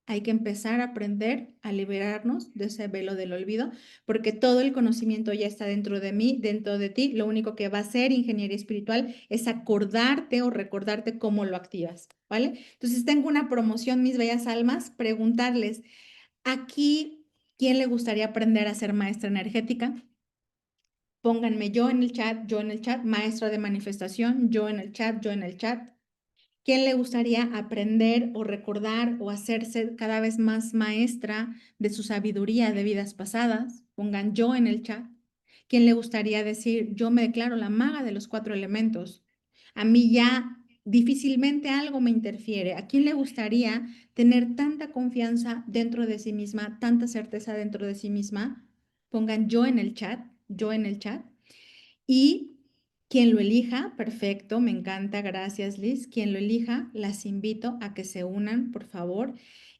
Hay que empezar a aprender a liberarnos de ese velo del olvido, porque todo el conocimiento ya está dentro de mí, dentro de ti. Lo único que va a hacer ingeniería espiritual es acordarte o recordarte cómo lo activas, ¿vale? Entonces tengo una promoción, mis bellas almas, preguntarles, aquí, ¿quién le gustaría aprender a ser maestra energética? Pónganme yo en el chat, maestra de manifestación, yo en el chat, yo en el chat. ¿Quién le gustaría aprender o recordar o hacerse cada vez más maestra de su sabiduría de vidas pasadas? Pongan yo en el chat. ¿Quién le gustaría decir, yo me declaro la maga de los 4 elementos? A mí ya difícilmente algo me interfiere. ¿A quién le gustaría tener tanta confianza dentro de sí misma, tanta certeza dentro de sí misma? Pongan yo en el chat, yo en el chat. Y quien lo elija, perfecto, me encanta, gracias Liz. Quien lo elija, las invito a que se unan, por favor.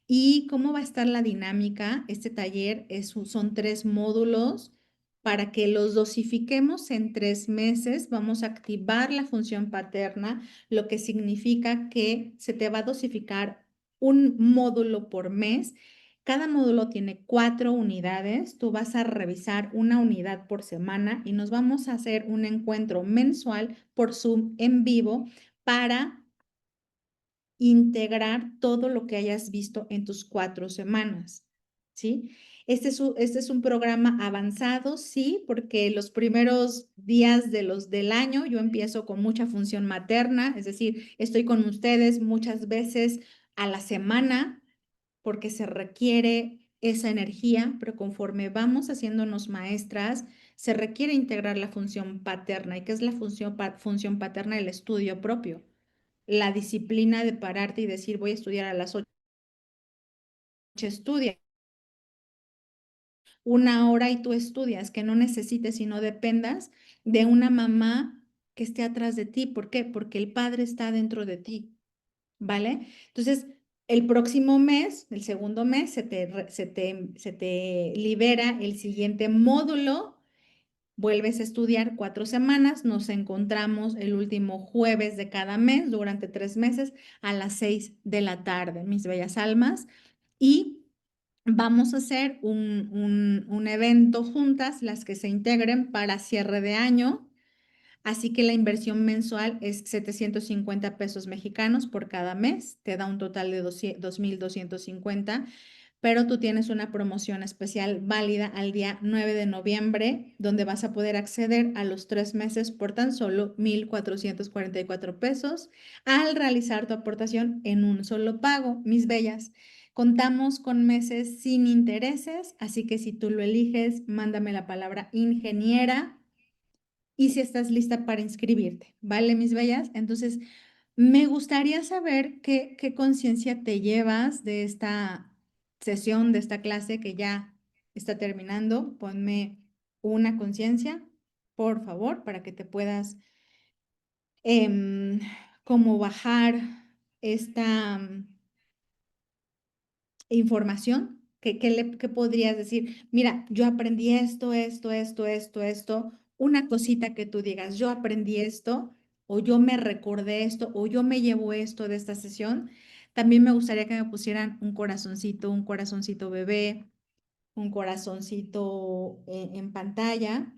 ¿Y cómo va a estar la dinámica? Este taller son 3 módulos para que los dosifiquemos en 3 meses. Vamos a activar la función paterna, lo que significa que se te va a dosificar un módulo por mes. Cada módulo tiene 4 unidades. Tú vas a revisar una unidad por semana y nos vamos a hacer un encuentro mensual por Zoom en vivo para integrar todo lo que hayas visto en tus 4 semanas, ¿sí? Este es un programa avanzado, sí, porque los primeros días del año yo empiezo con mucha función materna, es decir, estoy con ustedes muchas veces a la semana porque se requiere esa energía, pero conforme vamos haciéndonos maestras, se requiere integrar la función paterna. ¿Y qué es la función paterna? El estudio propio, la disciplina de pararte y decir, voy a estudiar a las 8, estudia 1 hora y tú estudias, que no necesites y no dependas de una mamá que esté atrás de ti. ¿Por qué? Porque el padre está dentro de ti, ¿vale? Entonces, el próximo mes, el segundo mes, se te libera el siguiente módulo, vuelves a estudiar 4 semanas, nos encontramos el último jueves de cada mes durante 3 meses a las 6 de la tarde, mis bellas almas, y vamos a hacer un evento juntas, las que se integren para cierre de año. Así que la inversión mensual es 750 pesos mexicanos por cada mes, te da un total de 2,250, pero tú tienes una promoción especial válida al día 9 de noviembre, donde vas a poder acceder a los 3 meses por tan solo 1,444 pesos al realizar tu aportación en un solo pago, mis bellas. Contamos con meses sin intereses, así que si tú lo eliges, mándame la palabra ingeniera y si estás lista para inscribirte, ¿vale, mis bellas? Entonces, me gustaría saber qué conciencia te llevas de esta sesión, de esta clase que ya está terminando. Ponme una conciencia, por favor, para que te puedas como bajar esta información. ¿Qué podrías decir? Mira, yo aprendí esto, una cosita que tú digas, yo aprendí esto, o yo me recordé esto, o yo me llevo esto de esta sesión. También me gustaría que me pusieran un corazoncito bebé, un corazoncito en pantalla,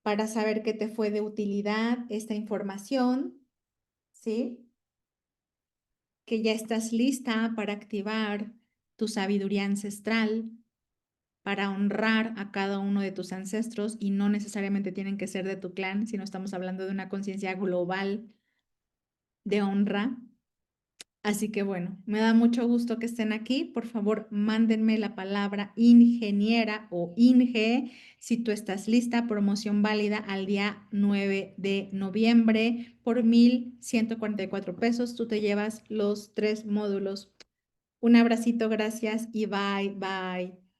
para saber que te fue de utilidad esta información, ¿sí? Que ya estás lista para activar tu sabiduría ancestral, para honrar a cada uno de tus ancestros, y no necesariamente tienen que ser de tu clan, sino estamos hablando de una conciencia global de honra. Así que bueno, me da mucho gusto que estén aquí. Por favor, mándenme la palabra ingeniera o Inge si tú estás lista. Promoción válida al día 9 de noviembre por 1,144 pesos. Tú te llevas los 3 módulos. Un abracito, gracias y bye, bye.